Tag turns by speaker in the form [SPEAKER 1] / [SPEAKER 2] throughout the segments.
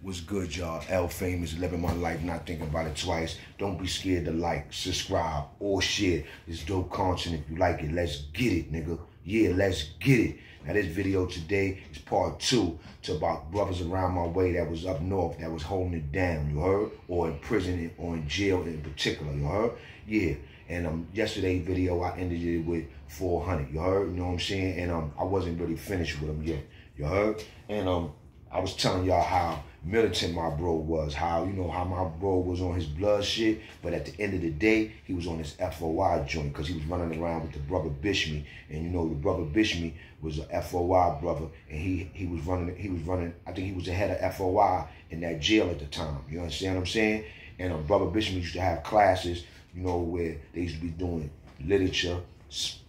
[SPEAKER 1] What's good, y'all? L Famous, living my life, not thinking about it twice. Don't be scared to like, subscribe, or share. It's dope content. If you like it, let's get it, nigga. Yeah, let's get it. Now, this video today is part 2 to about brothers around my way that was up north that was holding it down, you heard? Or in prison or in jail in particular, you heard? Yeah. And yesterday's video, I ended it with 400, you heard? You know what I'm saying? And I wasn't really finished with them yet, you heard? And I was telling y'all how militant my bro was, how, you know, how my bro was on his blood shit, but at the end of the day, he was on his FOI joint because he was running around with the brother Bishme, and you know, the brother Bishme was a FOI brother, and he was running, I think he was the head of FOI in that jail at the time, you understand what I'm saying? And brother Bishme used to have classes, you know, where they used to be doing literature,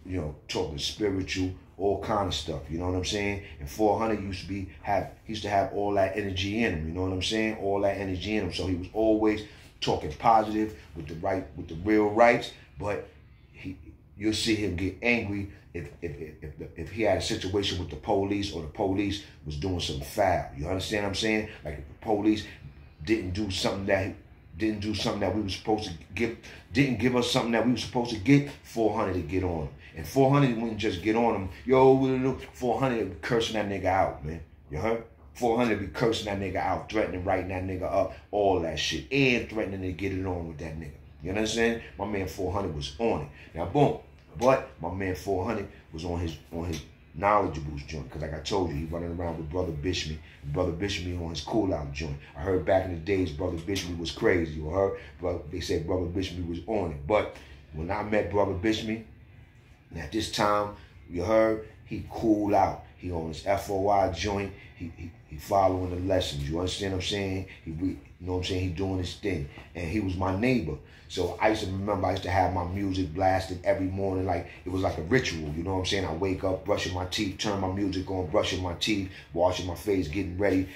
[SPEAKER 1] you know, talking spiritual, all kind of stuff, you know what I'm saying? And 400 used to have all that energy in him, you know what I'm saying? All that energy in him. So he was always talking positive with the real rights, but you'll see him get angry if he had a situation with the police or the police was doing some foul. You understand what I'm saying? Like if the police didn't do something that we were supposed to give, didn't give us something that we were supposed to get, 400 to get on him. And 400 wouldn't just get on him. Yo, 400 would be cursing that nigga out, man. You heard? 400 be cursing that nigga out, threatening, writing that nigga up, all that shit, and threatening to get it on with that nigga. You understand? My man 400 was on it. Now, boom. But my man 400 was on his knowledgeable's joint, because like I told you, he running around with brother Bishme. Brother Bishme on his cool out joint. I heard back in the days brother Bishme was crazy, you heard? But they said brother Bishme was on it. But when I met brother Bishme, at this time, you heard, he cool out. He on his FOI joint. He following the lessons. You understand what I'm saying? You know what I'm saying? He doing his thing. And he was my neighbor. So I used to have my music blasted every morning. Like, it was like a ritual. You know what I'm saying? I wake up, brushing my teeth, turn my music on, brushing my teeth, washing my face, getting ready,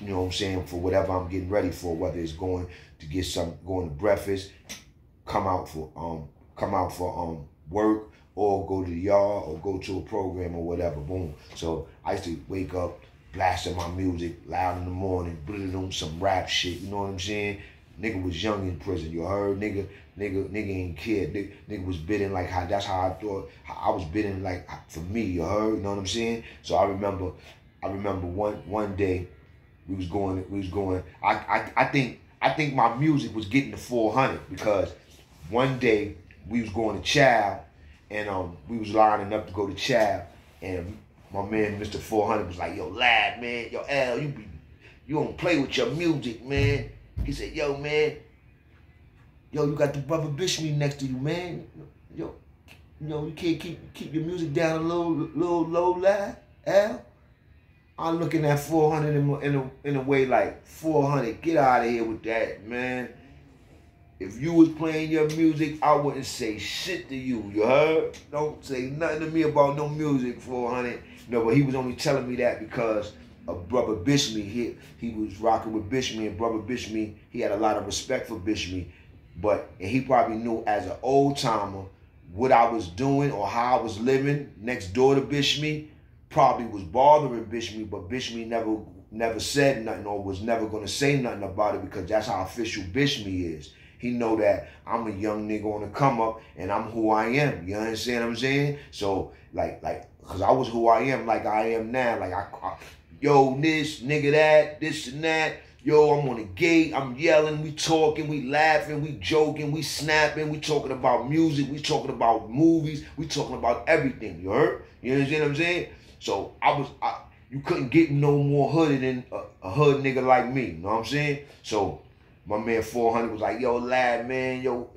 [SPEAKER 1] you know what I'm saying, for whatever I'm getting ready for, whether it's going to breakfast, come out for work, or go to the yard, or go to a program or whatever, boom. So I used to wake up, blasting my music loud in the morning, putting on some rap shit, you know what I'm saying? Nigga was young in prison, you heard? Nigga ain't cared. Nigga was bidding like that's how I thought. I was bidding like for me, you heard? You know what I'm saying? So I remember one day we was going. I think my music was getting to 400 because one day we was going to Chow, and we was lining up to go to Chow, and my man Mr. 400 was like, yo, lad, man, yo, L, you don't play with your music, man. He said, yo, man, you got the brother Bishme next to you, man. Yo, you can't keep your music down a little low, lad, L. I'm looking at 400 in a way like, 400, get out of here with that, man. If you was playing your music, I wouldn't say shit to you, you heard? Don't say nothing to me about no music, 400. No, but he was only telling me that because of brother Bishme. He was rocking with Bishme, and brother Bishme, he had a lot of respect for Bishme. And he probably knew as an old timer what I was doing or how I was living next door to Bishme. Probably was bothering Bishme, but Bishme never said nothing or was never going to say nothing about it because that's how official Bishme is. He know that I'm a young nigga on the come up and I'm who I am. You understand what I'm saying? So like, cause I was who I am, like I am now. Like yo, this nigga that, this and that. Yo, I'm on the gate. I'm yelling. We talking. We laughing. We joking. We snapping. We talking about music. We talking about movies. We talking about everything. You heard? You understand what I'm saying? So you couldn't get no more hooded than a hood nigga like me. You know what I'm saying? So my man 400 was like, yo, lad, man, yo,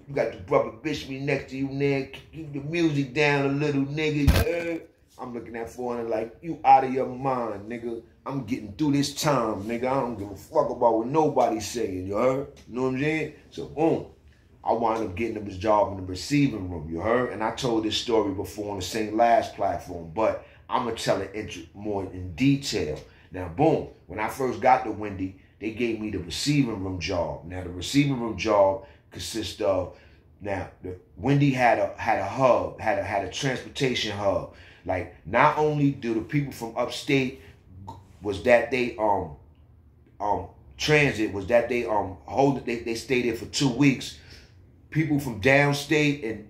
[SPEAKER 1] you got the brother Bishme next to you, nigga. Keep the music down a little, nigga. Yeah. I'm looking at 400 like, you out of your mind, nigga. I'm getting through this time, nigga. I don't give a fuck about what nobody's saying, you heard? You know what I'm saying? So, boom. I wound up getting him his job in the receiving room, you heard? And I told this story before on the St. Last platform, but I'm going to tell it more in detail. Now, boom, when I first got to Wendy, they gave me the receiving room job. Now, the receiving room job consists of, Wendy had a hub, had a transportation hub. Like, not only do the people from upstate was that they transit was that they stayed there for 2 weeks. People from downstate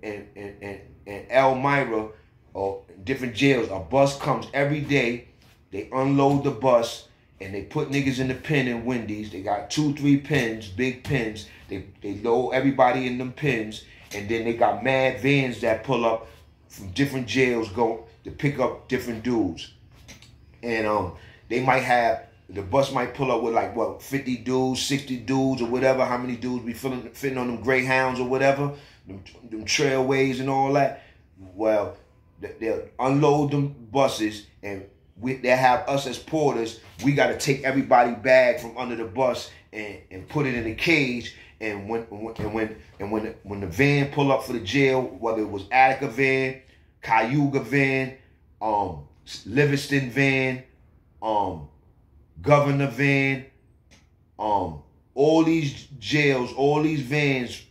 [SPEAKER 1] and Elmira or different jails, a bus comes every day. They unload the bus and they put niggas in the pen in Wendy's. They got 2-3 pens, big pens. They load everybody in them pens, and then they got mad vans that pull up from different jails go to pick up different dudes. And they might have, the bus might pull up with like, what, 50 dudes, 60 dudes or whatever, how many dudes be fitting on them Greyhounds or whatever, them Trailways and all that. Well, they'll unload them buses, and they'll have us as porters. We got to take everybody's bag from under the bus and put it in a cage. And when the van pull up for the jail, whether it was Attica van, Cayuga van, Livingston van, Governor van, all these jails, all these vans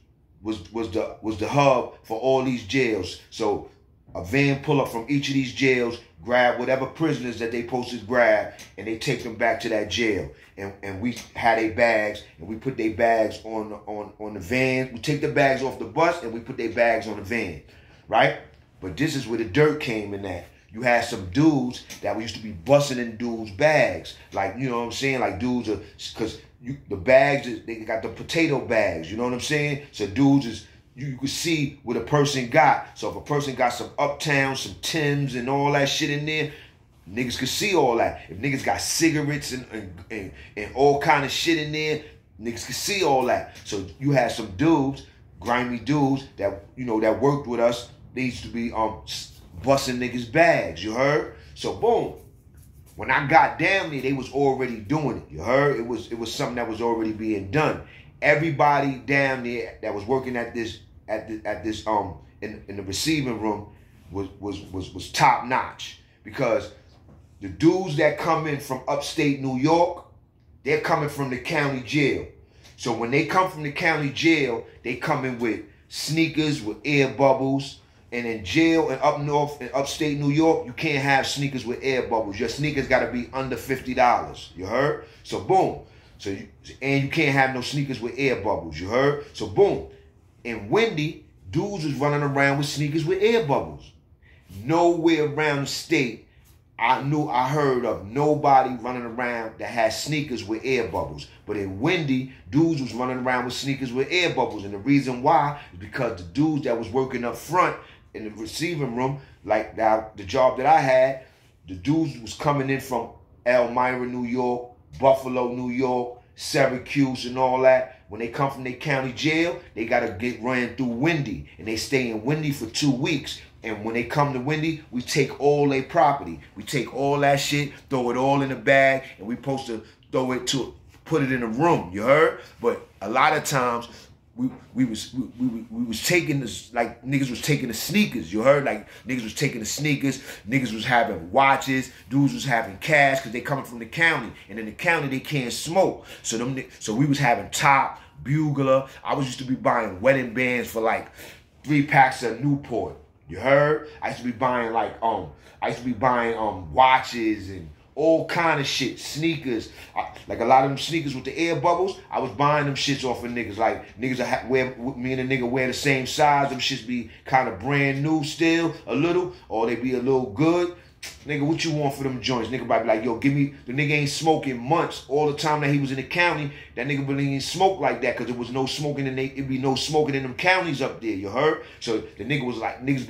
[SPEAKER 1] was the hub for all these jails. So a van pull up from each of these jails, grab whatever prisoners that they supposed to grab, and they take them back to that jail. And we had their bags, and we put their bags on the van. We take the bags off the bus, and we put their bags on the van, right? But this is where the dirt came in at. You had some dudes that used to be busting in dudes' bags. Like, you know what I'm saying? Like dudes are, because the bags, they got the potato bags, you know what I'm saying? So dudes is, you could see what a person got. So if a person got some Uptown, some Timbs and all that shit in there, niggas could see all that. If niggas got cigarettes and all kind of shit in there, niggas could see all that. So you had some dudes, grimy dudes that, you know, that worked with us. They used to be busting niggas' bags, you heard? So boom. When I got down there, they was already doing it. You heard? It was something that was already being done. Everybody down there that was working at this in the receiving room was top notch, because the dudes that come in from upstate New York, they're coming from the county jail. So when they come from the county jail, they come in with sneakers with air bubbles. And in jail and up north in upstate New York, you can't have sneakers with air bubbles. Your sneakers got to be under $50. You heard? So boom. And you can't have no sneakers with air bubbles. You heard? So boom. In Wendy, dudes was running around with sneakers with air bubbles. Nowhere around the state I heard of nobody running around that had sneakers with air bubbles. But in Wendy, dudes was running around with sneakers with air bubbles. And the reason why is because the dudes that was working up front in the receiving room, like the job that I had, the dudes was coming in from Elmira, New York, Buffalo, New York, Syracuse and all that. When they come from their county jail, they got to get ran through Wendy. And they stay in Wendy for 2 weeks. And when they come to Wendy, we take all their property. We take all that shit, throw it all in a bag, and we supposed to put it in a room. You heard? But a lot of times we was taking this, like niggas was taking the sneakers. You heard? Like niggas was taking the sneakers. Niggas was having watches. Dudes was having cash because they coming from the county, and in the county they can't smoke. So we was having Top, Bugler. I was used to be buying wedding bands for like 3 packs of Newport. You heard? I used to be buying watches and all kind of shit, sneakers. Like a lot of them sneakers with the air bubbles, I was buying them shits off of niggas. Like niggas me and a nigga wear the same size. Them shits be kind of brand new still, a little, or they be a little good. Nigga, what you want for them joints? Nigga might be like, yo, give me, the nigga ain't smoking months. All the time that he was in the county, that nigga really ain't smoke like that because there was no smoking it be no smoking in them counties up there, you heard? So the nigga was like, niggas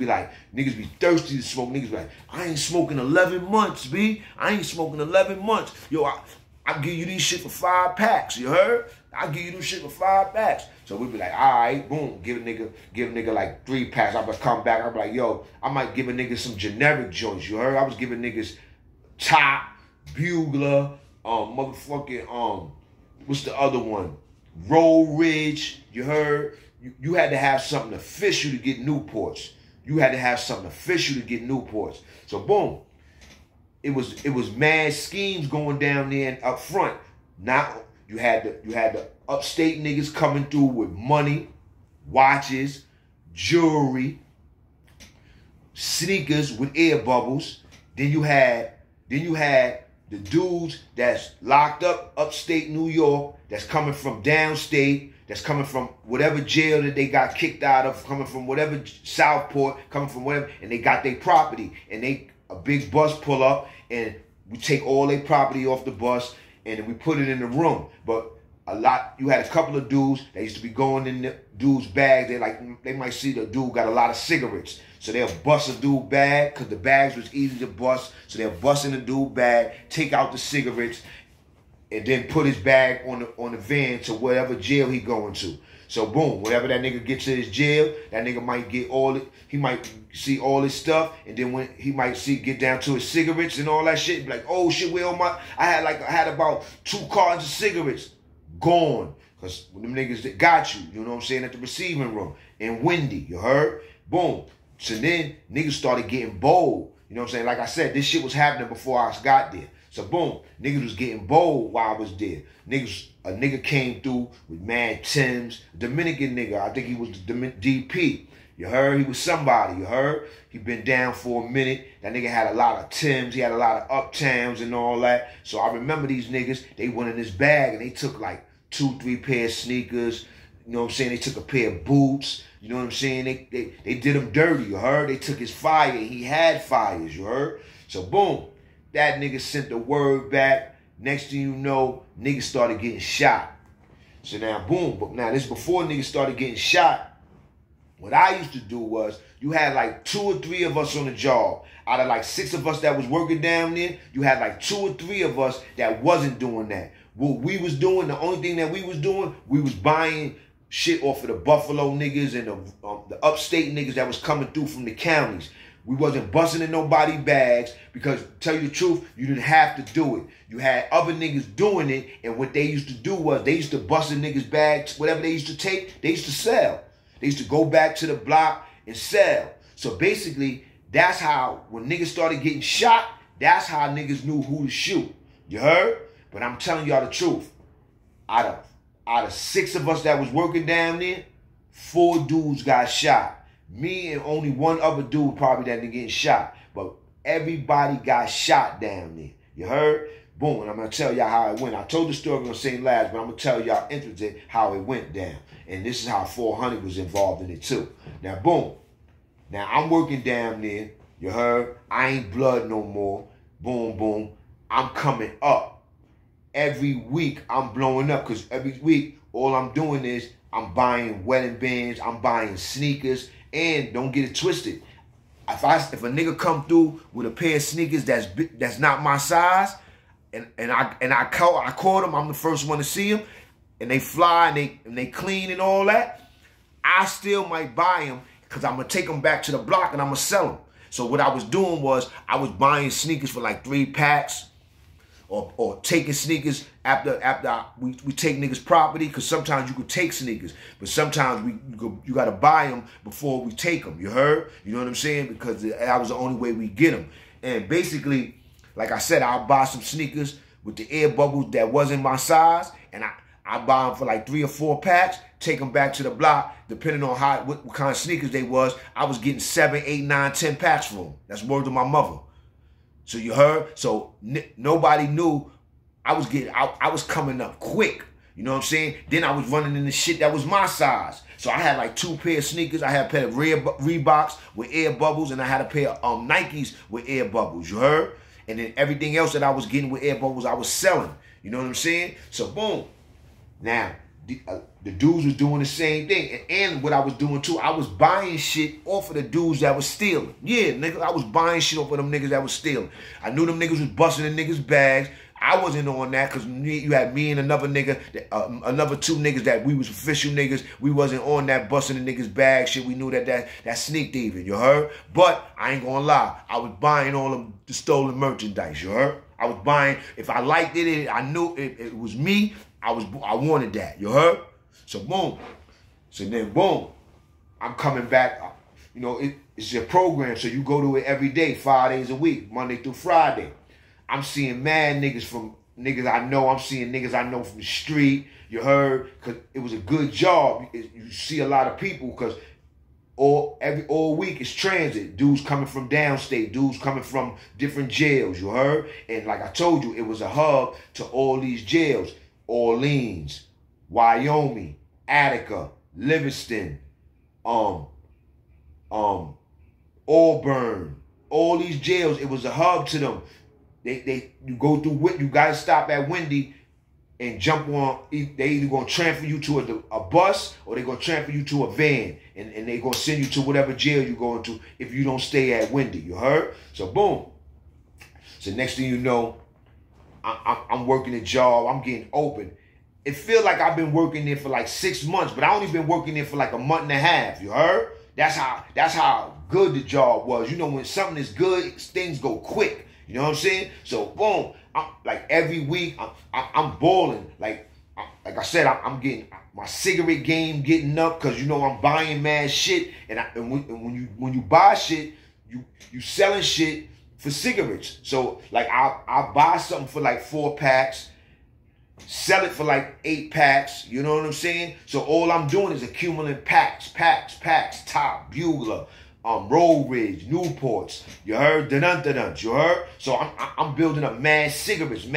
[SPEAKER 1] be thirsty to smoke. Niggas be like, I ain't smoking 11 months, B. I ain't smoking 11 months. Yo, I give you these shit for 5 packs, you heard? I give you this shit for 5 packs. So we'd be like, all right, boom, give a nigga like 3 packs. I'll come back, I'll be like, yo, I might give a nigga some generic joints, you heard? I was giving niggas Top, Bugler, motherfucking, what's the other one? Roll Ridge, you heard? You had to have something official to get Newports. You had to have something official to get Newports. So boom, it was mad schemes going down there and up front. Now you had the upstate niggas coming through with money, watches, jewelry, sneakers with air bubbles. Then you had the the dudes that's locked up upstate New York, that's coming from downstate, that's coming from whatever jail that they got kicked out of, coming from whatever Southport, coming from whatever, and they got their property, and a big bus pull up, and we take all their property off the bus, and we put it in the room. But you had a couple of dudes that used to be going in the dude's bag. They might see the dude got a lot of cigarettes. So they'll bust a dude bag, because the bags was easy to bust. So they'll bust in the dude bag, take out the cigarettes, and then put his bag on the van to whatever jail he going to. So boom, whenever that nigga gets to his jail, that nigga might get he might see all his stuff, and then when he might get down to his cigarettes and all that shit, be like, oh shit, I had about 2 cartons of cigarettes gone. Because them niggas that got you know what I'm saying, at the receiving room in Windy, you heard? Boom. So then niggas started getting bold. You know what I'm saying? Like I said, this shit was happening before I got there. So boom, niggas was getting bold while I was there. A nigga came through with Mad Tims, Dominican nigga. I think he was the DP. You heard? He was somebody, you heard? He been down for a minute. That nigga had a lot of Tims. He had a lot of Uptowns and all that. So I remember these niggas, they went in his bag and they took like 2-3 pair of sneakers. You know what I'm saying? They took a pair of boots. You know what I'm saying? They did him dirty, you heard? They took his fire. He had fires, you heard? So boom, that nigga sent the word back. Next thing you know, niggas started getting shot. So now boom, but now this before niggas started getting shot. What I used to do was, you had like 2 or 3 of us on the job. Out of like 6 of us that was working down there, you had like 2 or 3 of us that wasn't doing that. What we was doing, the only thing that we was doing, we was buying shit off of the Buffalo niggas and the upstate niggas that was coming through from the counties. We wasn't busting in nobody bags, because, tell you the truth, you didn't have to do it. You had other niggas doing it, and what they used to do was, they used to bust in niggas' bags, whatever they used to take, they used to sell. They used to go back to the block and sell. So basically, that's how, when niggas started getting shot, that's how niggas knew who to shoot. You heard? But I'm telling y'all the truth. Out of 6 of us that was working down there, 4 dudes got shot. Me and only 1 other dude probably that didn't get shot. But everybody got shot down there. You heard? Boom. And I'm going to tell y'all how it went. I told the story on St. Labs, but I'm going to tell y'all interested how it went down. And this is how 400 was involved in it too. Now, boom. Now, I'm working down there. You heard? I ain't blood no more. Boom, boom. I'm coming up. Every week, I'm blowing up, because every week, all I'm doing is I'm buying wedding bands, I'm buying sneakers, and don't get it twisted. If a nigga come through with a pair of sneakers that's not my size, and I caught them, I'm the first one to see them, and they fly and they clean and all that, I still might buy them, because I'm gonna take them back to the block and I'm gonna sell them. So what I was doing was, I was buying sneakers for like 3 packs. Or taking sneakers after we take niggas' property, because sometimes you could take sneakers, but sometimes you got to buy them before we take them. You heard? You know what I'm saying? Because that was the only way we get them. And basically, like I said, I'll buy some sneakers with the air bubbles that wasn't my size, and I buy them for like 3 or 4 packs, take them back to the block, depending on what kind of sneakers they was. I was getting 7, 8, 9, 10 packs for them. That's word to my mother. So you heard? So nobody knew I was coming up quick. You know what I'm saying? Then I was running in the shit that was my size. So I had like 2 pair of sneakers. I had a pair of Reeboks with air bubbles, and I had a pair of Nikes with air bubbles. You heard? And then everything else that I was getting with air bubbles, I was selling. You know what I'm saying? So boom. Now, the dudes was doing the same thing. And what I was doing too, I was buying shit off of the dudes that was stealing. Yeah, nigga, I was buying shit off of them niggas that was stealing. I knew them niggas was busting in niggas' bags. I wasn't on that, because you had me and another nigga, another 2 niggas that we was official niggas. We wasn't on that busting in niggas' bag shit. We knew that sneak thieving, you heard? But I ain't gonna lie, I was buying all of the stolen merchandise, you heard? I was buying, if I liked it, I knew it was me, I wanted that, you heard? So boom. So then boom, I'm coming back. You know, it's your program, so you go to it every day, 5 days a week, Monday through Friday. I'm seeing mad niggas from niggas I know. I'm seeing niggas I know from the street. You heard? Because it was a good job. You see a lot of people, because all week it's transit. Dudes coming from downstate, dudes coming from different jails, you heard? And like I told you, it was a hub to all these jails. Orleans, Wyoming, Attica, Livingston, Auburn, all these jails, it was a hub to them. You go through, you gotta stop at Wendy and jump on. They either gonna transfer you to a bus or they gonna transfer you to a van, and they gonna send you to whatever jail you going to if you don't stay at Wendy. You heard? So boom. So next thing you know, I'm working a job. I'm getting open. It feels like I've been working there for like 6 months, but I only been working there for like a month and a half. You heard? That's how good the job was. You know, when something is good, things go quick. You know what I'm saying? So boom, I'm like every week I'm balling. Like I said, I'm getting my cigarette game getting up because you know I'm buying mad shit. And when you buy shit, you selling shit for cigarettes. So like I'll buy something for like 4 packs, sell it for like 8 packs. You know what I'm saying? So all I'm doing is accumulating packs, Top, Bugler, Roll Ridge, Newports. You heard? Dun-dun-dun-dun. You heard? So I'm building up mad cigarettes. I'm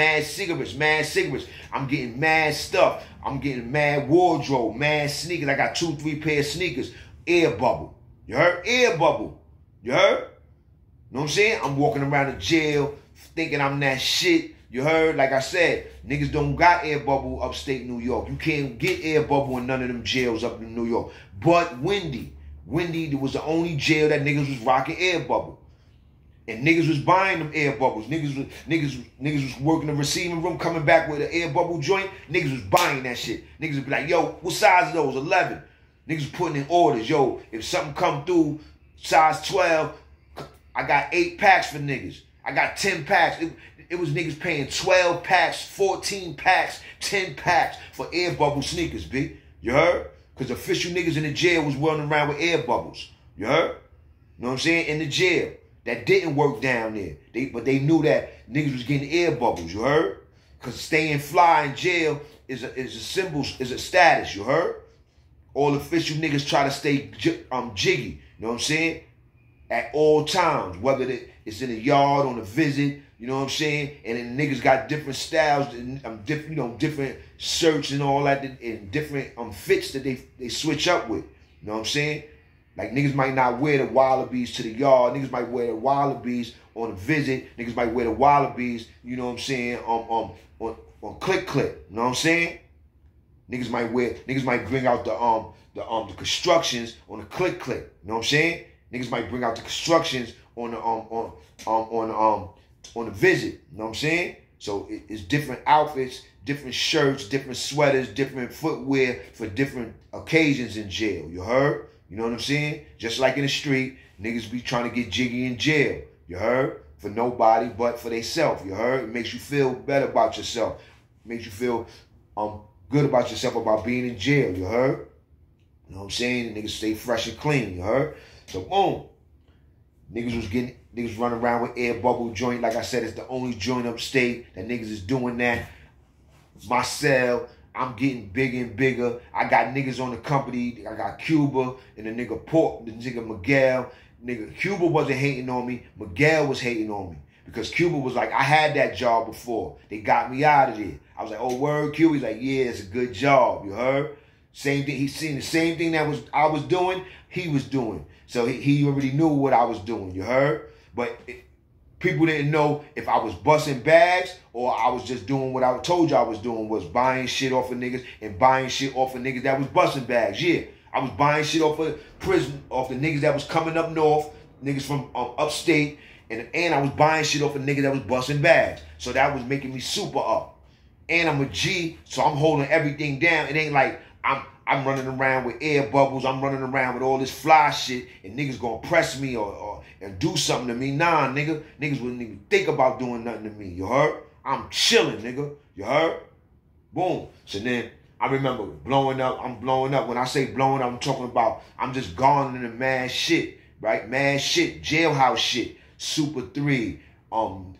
[SPEAKER 1] getting mad stuff. I'm getting mad wardrobe, mad sneakers. I got 2-3 pair of sneakers. Air bubble. You heard? Air bubble. You heard? You know what I'm saying? I'm walking around the jail thinking I'm that shit. You heard? Like I said, niggas don't got air bubble upstate New York. You can't get air bubble in none of them jails up in New York. But Wendy was the only jail that niggas was rocking air bubble. And niggas was buying them air bubbles. Niggas was working the receiving room, coming back with an air bubble joint. Niggas was buying that shit. Niggas would be like, yo, what size are those? 11. Niggas was putting in orders. Yo, if something come through, size 12, I got 8 packs for niggas. I got 10 packs. It was niggas paying 12 packs, 14 packs, 10 packs for air bubble sneakers, B. You heard? Because official niggas in the jail was running around with air bubbles. You heard? You know what I'm saying? In the jail. That didn't work down there. But they knew that niggas was getting air bubbles. You heard? Because staying fly in jail is a symbol, is a status. You heard? All official niggas try to stay jiggy. You know what I'm saying? At all times. Whether it's in the yard, on a visit. You know what I'm saying? And then niggas got different styles, different shirts and all that, and different fits that they switch up with. You know what I'm saying? Like niggas might not wear the Wallabies to the yard. Niggas might wear the Wallabies on a visit. Niggas might wear the Wallabies, you know what I'm saying, on click. You know what I'm saying? Niggas might bring out the constructions on the click. You know what I'm saying? Niggas might bring out the constructions on the visit. You know what I'm saying? So it's different outfits, different shirts, different sweaters, different footwear for different occasions in jail. You heard? You know what I'm saying? Just like in the street, niggas be trying to get jiggy in jail. You heard? For nobody but for theyself. You heard? It makes you feel better about yourself. It makes you feel good about yourself about being in jail. You heard? You know what I'm saying? Niggas stay fresh and clean. You heard? So boom. Niggas running around with air bubble joint. Like I said, it's the only joint upstate that niggas is doing that. My cell, I'm getting bigger and bigger. I got niggas on the company. I got Cuba and the nigga Miguel. Cuba wasn't hating on me. Miguel was hating on me. Because Cuba was like, I had that job before. They got me out of there. I was like, oh, word, Cuba? He's like, yeah, it's a good job. You heard? Same thing. He seen the same thing that I was doing, he was doing. So he already knew what I was doing. You heard? But people didn't know if I was busting bags or I was just doing what I told you I was doing, was buying shit off of niggas and buying shit off of niggas that was busting bags. Yeah, I was buying shit off of prison, off the niggas that was coming up north, niggas from upstate, and I was buying shit off of niggas that was busting bags. So that was making me super up. And I'm a G, so I'm holding everything down. It ain't like I'm running around with air bubbles. I'm running around with all this fly shit, and niggas gonna press me or do something to me. Nah, nigga. Niggas wouldn't even think about doing nothing to me. You heard? I'm chilling, nigga. You heard? Boom. So then I remember blowing up. I'm blowing up. When I say blowing up, I'm talking about I'm just gone into mad shit, right? Mad shit, jailhouse shit, Super 3,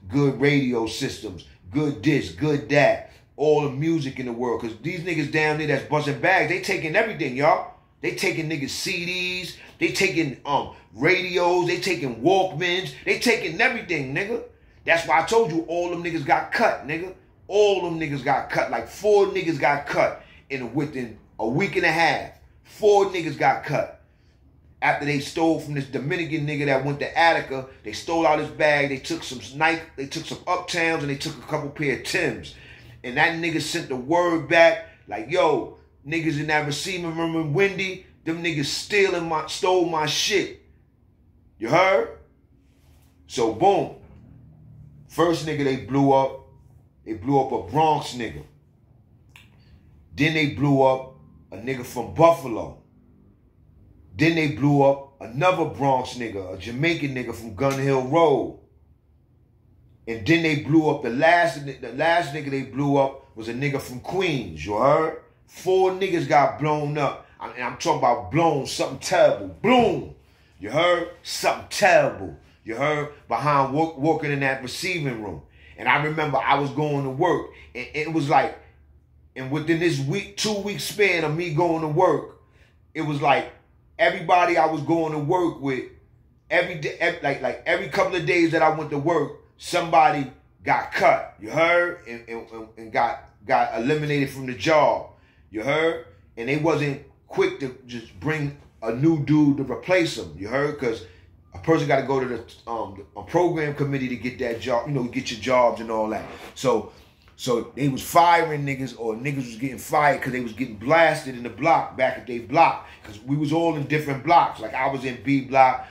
[SPEAKER 1] good radio systems, good this, good that. All the music in the world. Because these niggas down there that's busting bags, they taking everything, y'all. They taking niggas CDs. They taking radios. They taking Walkmans. They taking everything, nigga. That's why I told you all them niggas got cut, nigga. All them niggas got cut. Like 4 niggas got cut within a week and a half. 4 niggas got cut. After they stole from this Dominican nigga that went to Attica, they stole out his bag. They took some Nike, they took some Uptowns, and they took a couple pair of Timbs. And that nigga sent the word back like, yo, niggas in that receiving room in Wendy, them niggas stole my shit. You heard? So boom. First nigga they blew up a Bronx nigga. Then they blew up a nigga from Buffalo. Then they blew up another Bronx nigga, a Jamaican nigga from Gun Hill Road. And then they blew up the last nigga they blew up was a nigga from Queens, you heard? 4 niggas got blown up. And I'm talking about blown, something terrible. Bloom. You heard? Something terrible. You heard? Behind working in that receiving room. And I remember I was going to work. And it was like, and within this 2-week span of me going to work, it was like everybody I was going to work with, every day, like every couple of days that I went to work, somebody got cut. You heard? And got eliminated from the job. You heard? And they wasn't quick to just bring a new dude to replace him. You heard? Because a person got to go to a program committee to get that job, get your jobs and all that. So they was firing niggas, or niggas was getting fired because they was getting blasted in the block, back at their block. Because we was all in different blocks. Like I was in B block,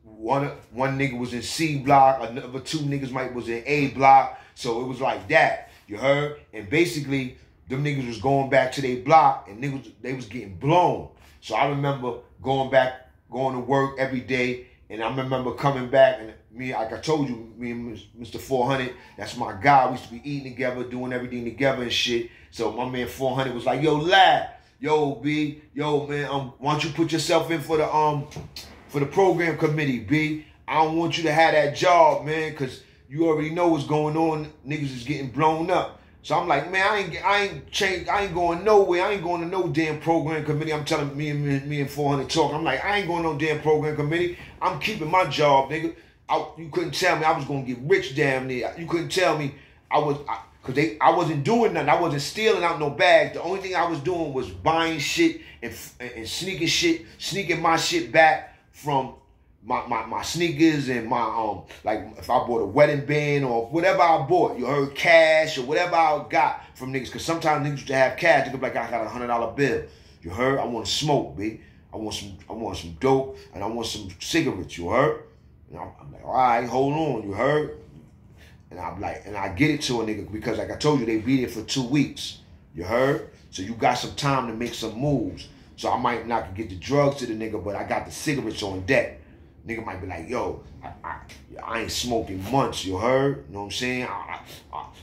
[SPEAKER 1] one nigga was in C block, another 2 niggas was in A block. So it was like that. You heard? And basically, them niggas was going back to their block, and they was getting blown. So I remember going to work every day, and I remember coming back, and me, like I told you, me and Mr. 400, that's my guy. We used to be eating together, doing everything together and shit. So my man 400 was like, yo, lad, yo, B, yo, man, why don't you put yourself in for the program committee, B? I don't want you to have that job, man, because you already know what's going on. Niggas is getting blown up. So I'm like, man, I ain't going nowhere. I ain't going to no damn program committee. I'm telling me and 400 talk. I'm like, I ain't going to no damn program committee. I'm keeping my job, nigga. You couldn't tell me I was going to get rich damn near. You couldn't tell me I wasn't doing nothing. I wasn't stealing out no bags. The only thing I was doing was buying shit and sneaking my shit back from my sneakers and my like if I bought a wedding band or whatever I bought, you heard, cash or whatever I got from niggas. Cause sometimes niggas used to have cash. They look like I got $100 bill. You heard? I want to smoke, B. I want some dope and I want some cigarettes. You heard? And I'm like, all right, hold on. You heard? And I'm like, and I get it to a nigga because like I told you, they be there for 2 weeks. You heard? So you got some time to make some moves. So I might not get the drugs to the nigga, but I got the cigarettes on deck. Nigga might be like, yo, I ain't smoking months, you heard? You know what I'm saying?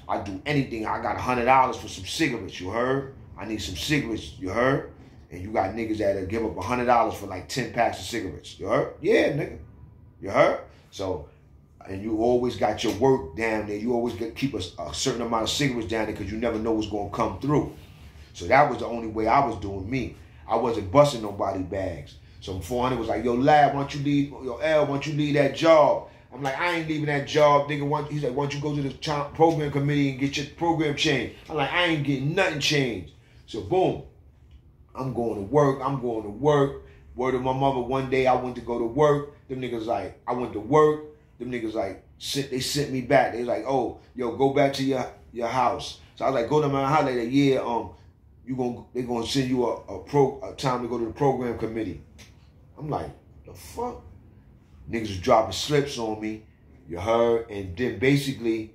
[SPEAKER 1] I do anything. I got $100 for some cigarettes, you heard? I need some cigarettes, you heard? And you got niggas that'll give up $100 for like 10 packs of cigarettes, you heard? Yeah, nigga, you heard? So, and you always got your work down there. You always keep a certain amount of cigarettes down there because you never know what's going to come through. So that was the only way I was doing me. I wasn't busting nobody bags. So 400 was like, yo, lad, why don't you leave, yo, L, why don't you leave that job? I'm like, I ain't leaving that job, nigga. He's like, why don't you go to the program committee and get your program changed? I'm like, I ain't getting nothing changed. So boom, I'm going to work. Word of my mother, one day I went to go to work. Them niggas like, I went to work. Them niggas like, they sent me back. They was like, oh, yo, go back to your house. So I was like, go to my house. They like, yeah, they gonna send you a time to go to the program committee. I'm like, the fuck? Niggas was dropping slips on me, you heard? And then basically,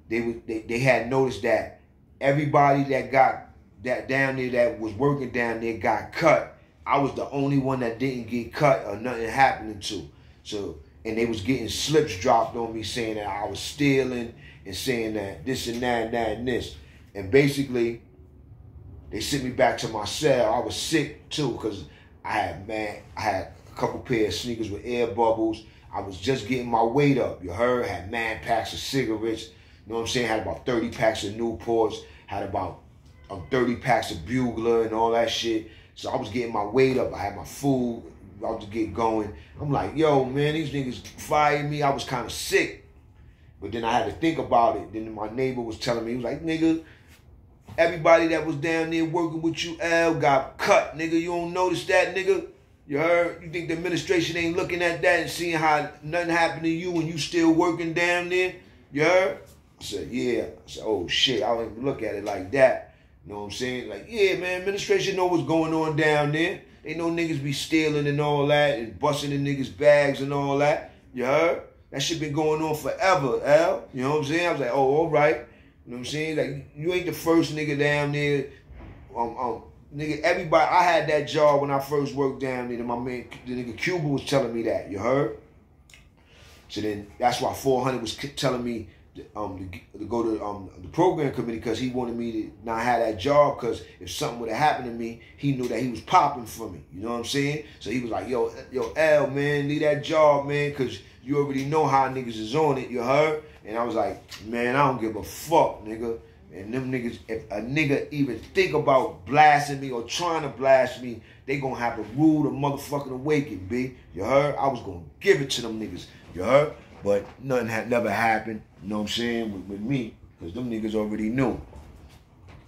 [SPEAKER 1] they had noticed that everybody that got that down there that was working down there got cut. I was the only one that didn't get cut or nothing happening to. So, and they was getting slips dropped on me saying that I was stealing and saying that this and that and that and this. And basically, they sent me back to my cell. I was sick too because I had a couple pair of sneakers with air bubbles. I was just getting my weight up, you heard? Had mad packs of cigarettes, you know what I'm saying? Had about 30 packs of Newports, had about 30 packs of Bugler and all that shit. So I was getting my weight up. I had my food. About to get going. I'm like, yo, man, these niggas fired me. I was kind of sick. But then I had to think about it. Then my neighbor was telling me, he was like, nigga, everybody that was down there working with you, L, got cut, nigga. You don't notice that, nigga? You heard? You think the administration ain't looking at that and seeing how nothing happened to you when you still working down there? You heard? I said, yeah. I said, oh, shit, I don't even look at it like that. You know what I'm saying? Like, yeah, man, administration know what's going on down there. They know niggas be stealing and all that and busting in niggas' bags and all that. You heard? That shit been going on forever, L. You know what I'm saying? I was like, oh, all right. You know what I'm saying? Like, you ain't the first nigga down there. Nigga, everybody, I had that job when I first worked down there. My man, the nigga Cuba was telling me that. You heard? So then, that's why 400 was telling me to go to the program committee, because he wanted me to not have that job, because if something would have happened to me, he knew that he was popping for me. You know what I'm saying? So he was like, yo, L, man, leave that job, man, because you already know how niggas is on it. You heard? And I was like, man, I don't give a fuck, nigga. And them niggas, if a nigga even think about blasting me or trying to blast me, they gonna have to rule the motherfucking awakening, B. You heard? I was gonna give it to them niggas. You heard? But nothing had never happened, you know what I'm saying, with me, because them niggas already knew.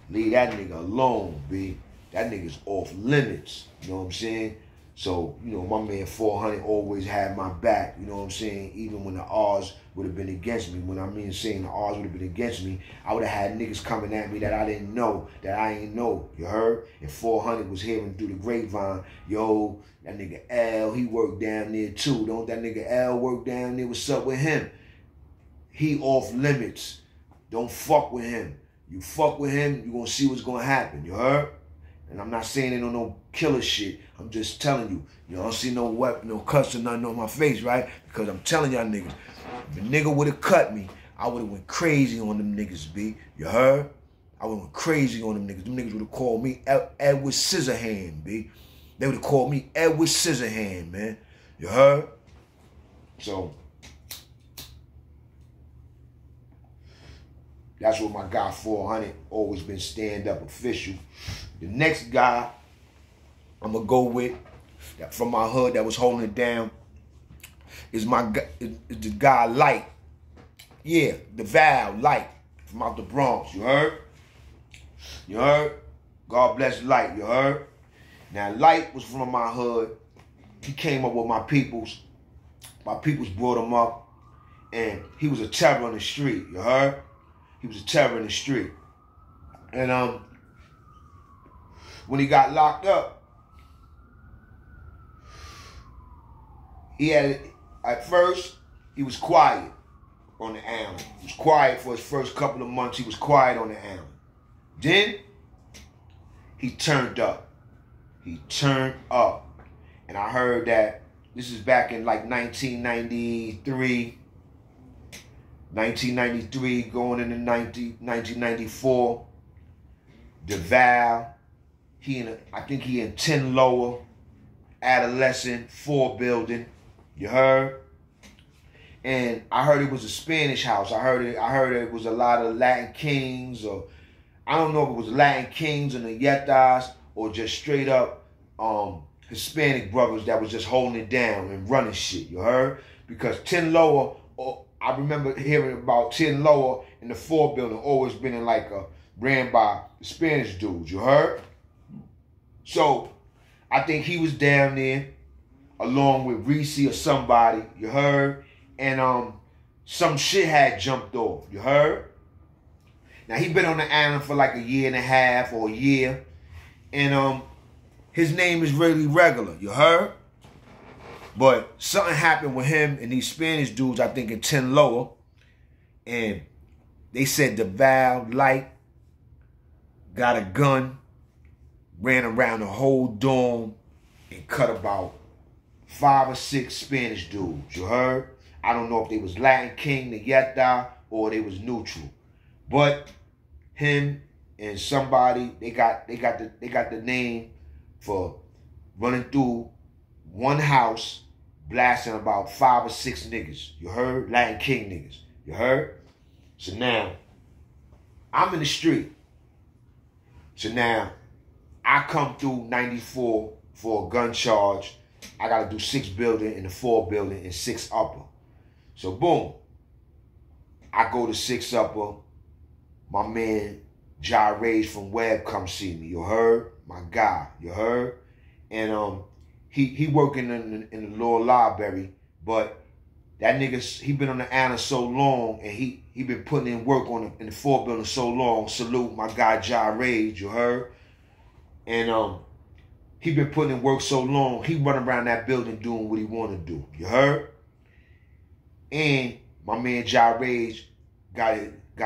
[SPEAKER 1] Leave that nigga alone, B. That nigga's off limits, you know what I'm saying? So, you know, my man 400 always had my back, you know what I'm saying? Even when the odds would have been against me. When I mean saying the odds would have been against me, I would have had niggas coming at me that I didn't know, that I ain't know, you heard? And 400 was hearing through the grapevine, yo, that nigga L, he worked down there too. Don't that nigga L work down there? What's up with him? He off limits. Don't fuck with him. You fuck with him, you gonna see what's gonna happen, you heard? And I'm not saying it on no killer shit. I'm just telling you. You don't see no weapon, no cuts or nothing on my face, right? Because I'm telling y'all niggas, if a nigga would have cut me, I would have went crazy on them niggas, B. You heard? I would have went crazy on them niggas. Them niggas would have called me Edward Scissorhand, B. They would have called me Edward Scissorhand, man. You heard? So, that's what my guy 400 always been stand-up official. The next guy I'm going to go with, that from my hood that was holding it down, is the guy Light. Yeah, the Val Light from out the Bronx. You heard? You heard? God bless Light. You heard? Now, Light was from my hood. He came up with my peoples. My peoples brought him up. And he was a terror on the street. You heard? He was a terror in the street. And when he got locked up, he had, at first, he was quiet on the island. He was quiet for his first couple of months. He was quiet on the island. Then, he turned up. He turned up. And I heard that, this is back in like 1993, going into 1994. DeVal, I think he in 10 Lower, Adolescent, 4 building. You heard? And I heard it was a Spanish house. I heard it was a lot of Latin kings, or I don't know if it was Latin kings and the Yetas, or just straight up Hispanic brothers that was just holding it down and running shit. You heard? Because 10 Lower, I remember hearing about 10 Lower in the 4 building always been in like ran by Spanish dudes. You heard? So I think he was down there along with Reese or somebody. You heard? And some shit had jumped off. You heard? Now he been on the island for like a year and a half or a year, and his name is really regular. You heard? But something happened with him and these Spanish dudes, I think in 10 Lower, and they said DeVal Light got a gun, ran around the whole dorm, and cut about 5 or 6 Spanish dudes. You heard? I don't know if they was Latin King, the Yeta, or they was neutral. But him and somebody, they got the name for running through one house, blasting about 5 or 6 niggas. You heard? Latin King niggas. You heard? So now, I'm in the street. So now, I come through 94 for a gun charge. I got to do 6 building in the 4 building and 6 upper. So boom, I go to 6 upper. My man Rage from Webb come see me. You heard? My guy. You heard? And he working in the lower library, but that nigga, he been on the Anna so long, and he been putting in work in the 4 building so long. Salute my guy Rage. You heard? And he been putting in work so long, he running around that building doing what he want to do. You heard? And my man Rage got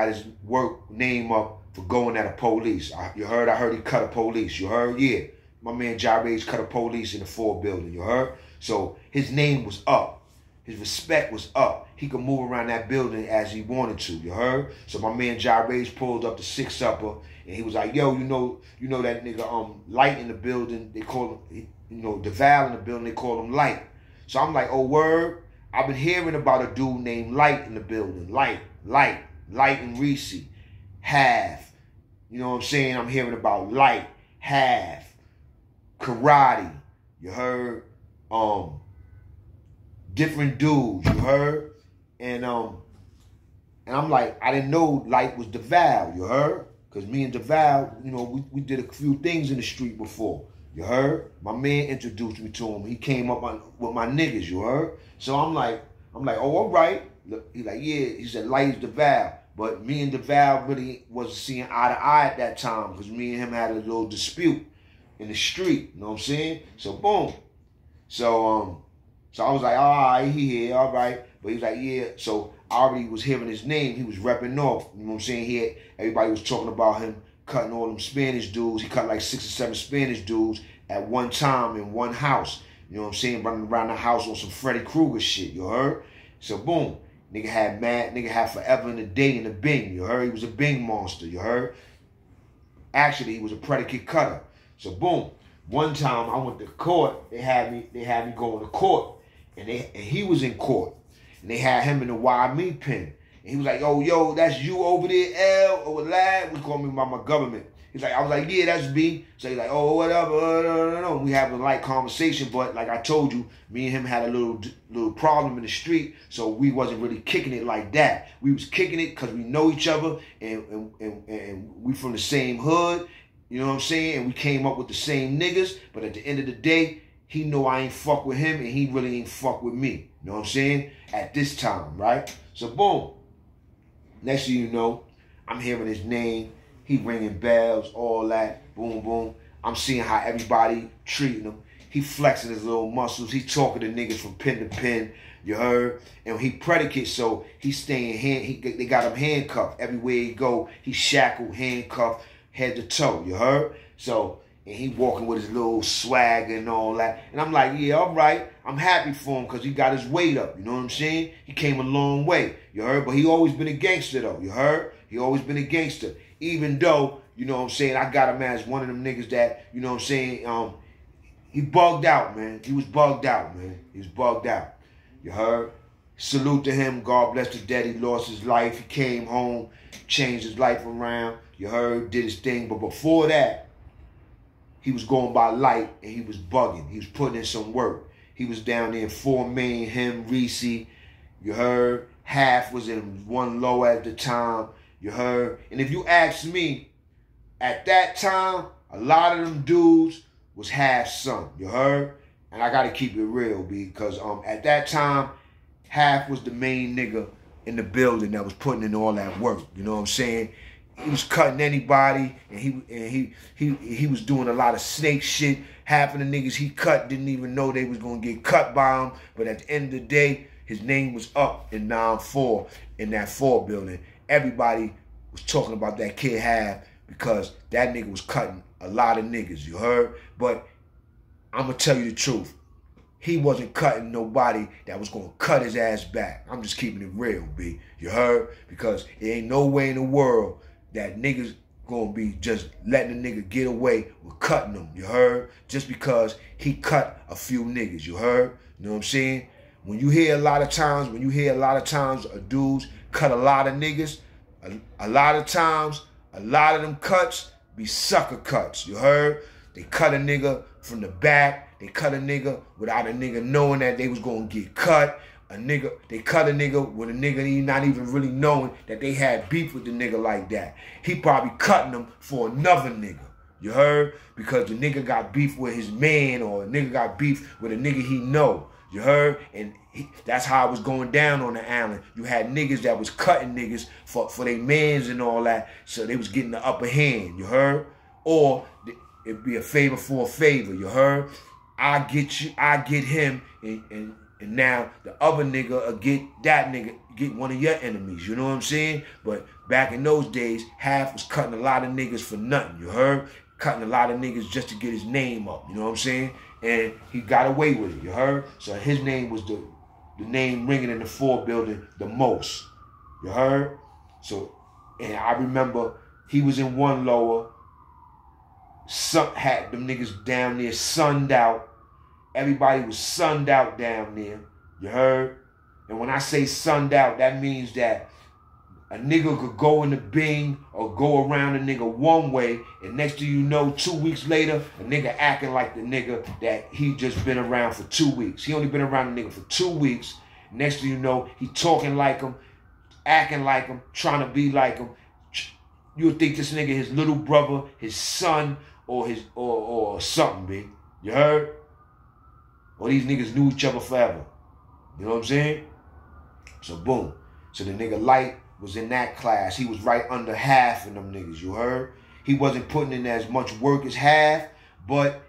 [SPEAKER 1] his work name up for going at a police. You heard? I heard he cut a police. You heard? Yeah. My man Rage cut a police in the 4 building. You heard? So his name was up. His respect was up. He could move around that building as he wanted to. You heard? So my man Rage pulled up the 6 upper, and he was like, "Yo, you know that nigga Light in the building. They call him, DeVal in the building. They call him Light." So I'm like, "Oh word! I've been hearing about a dude named Light in the building. Light and Reese, Half. You know what I'm saying? I'm hearing about Light, Half, Karate. You heard? Different dudes. You heard? And I'm like, I didn't know Light was DeVal. You heard? Because me and DeVal, we did a few things in the street before. You heard? My man introduced me to him. He came up with my niggas. You heard? So I'm like, oh, all right. He's like, yeah. He said, Light is DeVal. But me and DeVal really wasn't seeing eye to eye at that time, because me and him had a little dispute in the street. You know what I'm saying? So boom. So I was like, all right, he here, all right. But he was like, yeah. So I already was hearing his name. He was repping off. You know what I'm saying? Everybody was talking about him cutting all them Spanish dudes. He cut like 6 or 7 Spanish dudes at one time in one house. You know what I'm saying? Running around the house on some Freddy Krueger shit. You heard? So boom. Nigga had forever and a day in the Bing. You heard? He was a Bing monster. You heard? Actually, he was a predicate cutter. So boom. One time I went to court. They had me going to court, and he was in court, and they had him in the YME pen. And he was like, yo, that's you over there, L or lad. We call me by my government. I was like, yeah, that's B. So he's like, oh, whatever. No. We having a light conversation, but like I told you, me and him had a little problem in the street, so we wasn't really kicking it like that. We was kicking it because we know each other, and we from the same hood. You know what I'm saying? And we came up with the same niggas, but at the end of the day, he know I ain't fuck with him, and he really ain't fuck with me. You know what I'm saying? At this time, right? So boom. Next thing you know, I'm hearing his name. He ringing bells, all that. Boom, boom. I'm seeing how everybody treating him. He flexing his little muscles. He talking to niggas from pen to pen. You heard? And he predicate, so he staying they got him handcuffed. Everywhere he go, he shackled, handcuffed, head to toe. You heard? So, and he walking with his little swag and all that. And I'm like, yeah, all right. I'm happy for him because he got his weight up. You know what I'm saying? He came a long way. You heard? But he always been a gangster, though. You heard? He always been a gangster. Even though, you know what I'm saying, I got him as one of them niggas that, you know what I'm saying, he bugged out, man. He was bugged out, man. He was bugged out. You heard? Salute to him. God bless the dead. He lost his life. He came home, changed his life around. You heard? Did his thing. But before that, he was going by Light, and he was bugging. He was putting in some work. He was down there in 4 Main, him, Reese. You heard? Half was in 1 Low at the time. You heard? And if you ask me, at that time, a lot of them dudes was Half's son. You heard? And I got to keep it real, because at that time, Half was the main nigga in the building that was putting in all that work. You know what I'm saying? He was cutting anybody, and he was doing a lot of snake shit. Half of the niggas he cut didn't even know they was going to get cut by him. But at the end of the day, his name was up in 9-4 in that 4 building. Everybody was talking about that kid Half because that nigga was cutting a lot of niggas, you heard? But I'm going to tell you the truth. He wasn't cutting nobody that was going to cut his ass back. I'm just keeping it real, B. You heard? Because there ain't no way in the world that niggas going to be just letting a nigga get away with cutting them, you heard? Just because he cut a few niggas, you heard? You know what I'm saying? When you hear a lot of times dudes cut a lot of niggas, a lot of times, a lot of them cuts be sucker cuts, you heard? They cut a nigga from the back. They cut a nigga without a nigga knowing that they was gonna get cut. They cut a nigga with a nigga he not even really knowing that they had beef with the nigga like that. He probably cutting them for another nigga. You heard? Because the nigga got beef with his man, or a nigga got beef with a nigga he know. You heard? And that's how it was going down on the island. You had niggas that was cutting niggas for their mans and all that, so they was getting the upper hand. You heard? Or it'd be a favor for a favor. You heard? I get you, I get him, and now the other nigga will get that nigga, get one of your enemies. You know what I'm saying? But back in those days, Half was cutting a lot of niggas for nothing. You heard? Cutting a lot of niggas just to get his name up. You know what I'm saying? And he got away with it. You heard? So his name was the name ringing in the 4 building the most. You heard? So, and I remember he was in one lower. Had them niggas down there sunned out. Everybody was sunned out down there. You heard? And when I say sunned out, that means that a nigga could go in the bing or go around a nigga one way, and next thing you know, 2 weeks later, a nigga acting like the nigga that he just been around for 2 weeks. He only been around a nigga for 2 weeks. Next thing you know, he talking like him, acting like him, trying to be like him. You would think this nigga his little brother, his son, or his or something, B. You heard? Or these niggas knew each other forever. You know what I'm saying? So boom. So the nigga Light was in that class. He was right under Half of them niggas, you heard? He wasn't putting in as much work as Half, but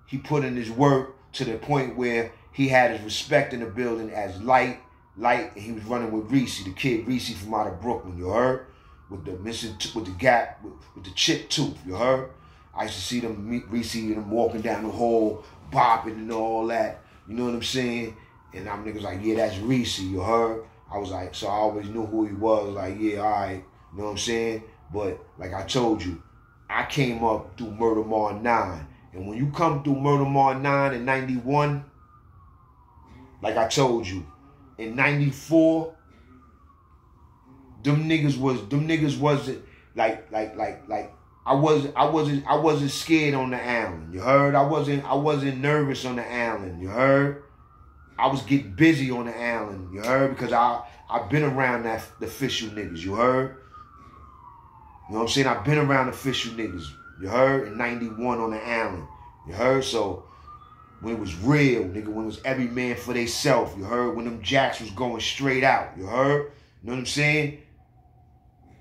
[SPEAKER 1] he put in his work to the point where he had his respect in the building as Light, and he was running with Reese, the kid Reese from out of Brooklyn, you heard? With the gap, with the chipped tooth, you heard? I used to see them meet Reese and them walking down the hall, bopping and all that. You know what I'm saying? And them niggas like, yeah, that's Reese, you heard? I was like, so I always knew who he was. Like, yeah, all right. You know what I'm saying? But like I told you, I came up through Murder Mar 9. And when you come through Murder Mar 9 in 91, like I told you, in 94, them niggas wasn't like I wasn't scared on the island. You heard? I wasn't nervous on the island. You heard? I was getting busy on the island. You heard? Because I've been around the official niggas. You heard? You know what I'm saying? I've been around the official niggas. You heard? In 91 on the island. You heard? So when it was real, nigga, when it was every man for theyself. You heard? When them jacks was going straight out. You heard? You know what I'm saying?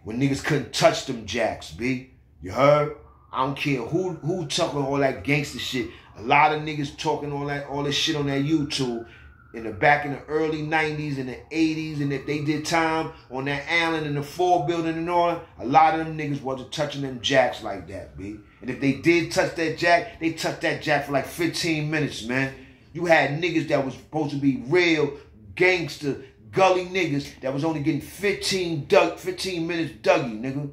[SPEAKER 1] When niggas couldn't touch them jacks, B. You heard? I don't care who talking all that gangster shit. A lot of niggas talking all this shit on that YouTube back in the early 90s and the 80s, and if they did time on that island in the 4 building and all, a lot of them niggas wasn't touching them jacks like that, B. And if they did touch that jack, they touched that jack for like 15 minutes, man. You had niggas that was supposed to be real gangster, gully niggas that was only getting 15 minutes Dougie, nigga.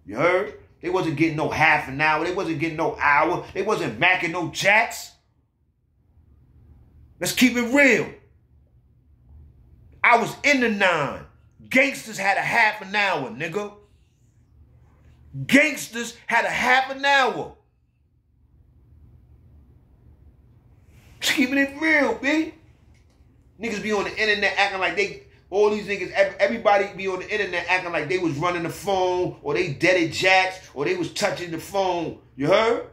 [SPEAKER 1] You heard? They wasn't getting no half an hour. They wasn't getting no hour. They wasn't macking no jacks. Let's keep it real. I was in the 9. Gangsters had a half an hour, nigga. Gangsters had a half an hour. Just keeping it real, B. Niggas be on the internet acting like all these niggas, everybody be on the internet acting like they was running the phone, or they deaded jacks, or they was touching the phone. You heard?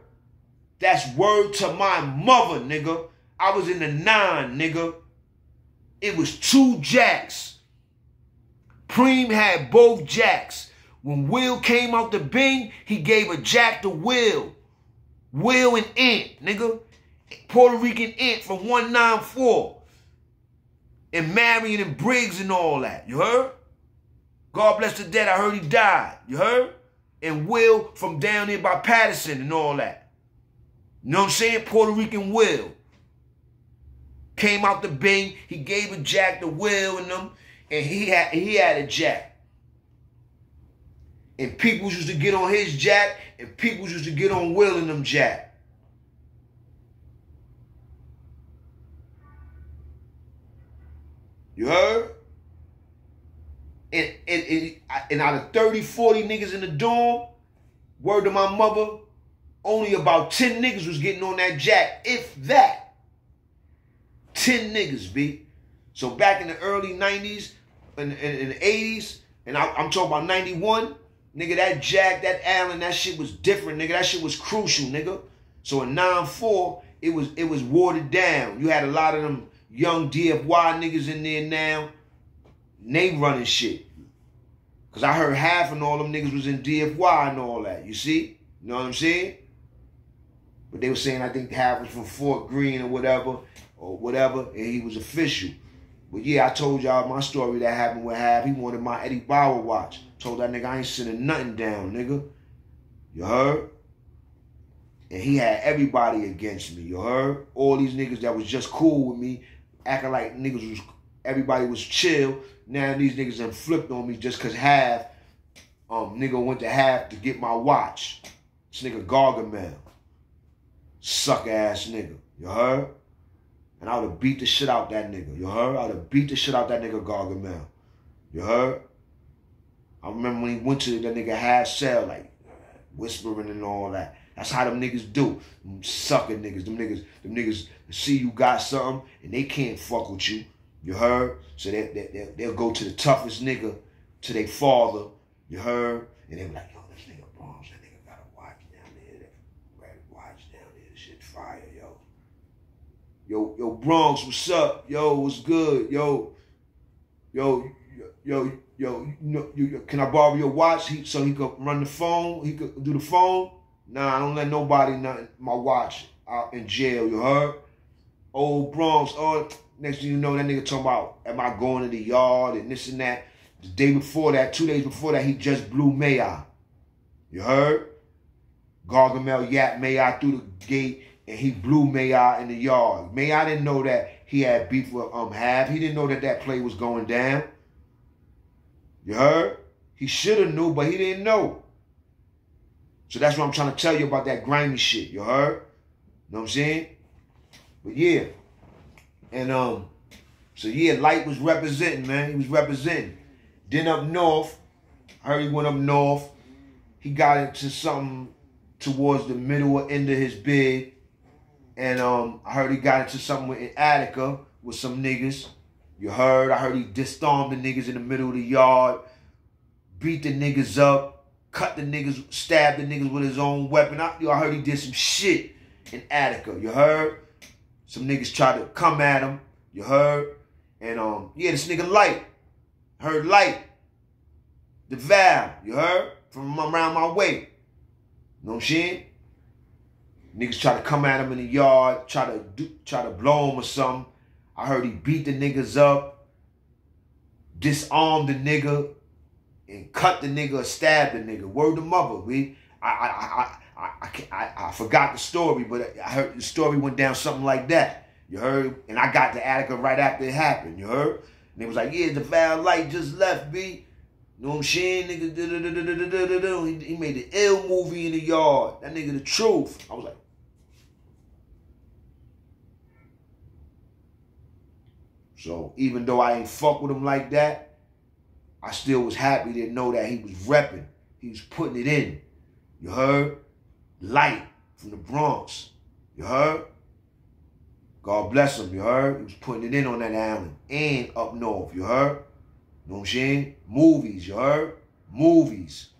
[SPEAKER 1] That's word to my mother, nigga. I was in the 9, nigga. It was 2 jacks. Preem had both jacks. When Will came out the Bing, he gave a jack to Will. Will and Ant, nigga. Puerto Rican Ant from 194. And Marion and Briggs and all that. You heard? God bless the dead. I heard he died. You heard? And Will from down there by Patterson and all that. You know what I'm saying? Puerto Rican Will. Came out the Bing. He gave a jack to Will and them. And he had a jack. And people used to get on his jack. And people used to get on Will and them jack. You heard? And out of 30, 40 niggas in the dorm, word to my mother, only about 10 niggas was getting on that jack, if that. 10 niggas, B. So back in the early 90s and the 80s, and I'm talking about 91, nigga, that jack, that Allen, that shit was different, nigga. That shit was crucial, nigga. So in 94, it was watered down. You had a lot of them young DFY niggas in there now. And they running shit. Because I heard half of all them niggas was in DFY and all that. You see? You know what I'm saying? But they were saying I think half was from Fort Greene or whatever, and he was official. But yeah, I told y'all my story that happened with Half. He wanted my Eddie Bauer watch. Told that nigga I ain't sending nothing down, nigga. You heard? And he had everybody against me, you heard? All these niggas that was just cool with me, acting like niggas was, everybody was chill. Now these niggas done flipped on me just cause Half, nigga went to Half to get my watch. This nigga Gargamel. Suck ass nigga, you heard? And I would have beat the shit out that nigga, you heard? I would have beat the shit out that nigga Gargamel, you heard? I remember when he went to that nigga Half cell, like whispering and all that. That's how them niggas do. Them sucker niggas. Them niggas see you got something and they can't fuck with you. You heard? So they'll go to the toughest nigga, to their father. You heard? And they be like, yo, this nigga Bronx, that nigga got a watch down there. That red watch down there. This shit fire, yo. Yo, Bronx, what's up? Yo, what's good? Yo, can I borrow your watch so he could run the phone? He could do the phone? Nah, I don't let nobody my watch out in jail, you heard? Old Bronx, next thing you know, that nigga talking about, am I going to the yard and this and that. The day before that, 2 days before that, he just blew Mayor. You heard? Gargamel yapped Mayor through the gate and he blew Mayor in the yard. Mayor didn't know that he had beef with Half. He didn't know that that play was going down. You heard? He should have knew, but he didn't know. So that's what I'm trying to tell you about that grimy shit. You heard? Know what I'm saying? But yeah. And so yeah, Light was representing, man. He was representing. Then up north, I heard he went up north. He got into something towards the middle or end of his bid. And I heard he got into something in Attica with some niggas. You heard? I heard he disarmed the niggas in the middle of the yard, beat the niggas up, cut the niggas, stabbed the niggas with his own weapon. I heard he did some shit in Attica. You heard? Some niggas tried to come at him. You heard? And yeah, this nigga Light. Heard Light. The Val. You heard? From around my way. You know what I'm saying? Niggas try to come at him in the yard, try to blow him or something. I heard he beat the niggas up, disarmed the nigga, and cut the nigga or stabbed the nigga. Word to mother, we. I forgot the story, but I heard the story went down something like that. You heard? And I got to Attica right after it happened. You heard? And they was like, yeah, the Val Light just left, B. You know what I'm saying? Nigga, he made the ill movie in the yard. That nigga the truth. I was like, so even though I ain't fuck with him like that, I still was happy to know that he was repping. He was putting it in. You heard? Light from the Bronx. You heard? God bless him, you heard? He was putting it in on that island and up north, you heard? You know what I'm saying? Movies, you heard? Movies.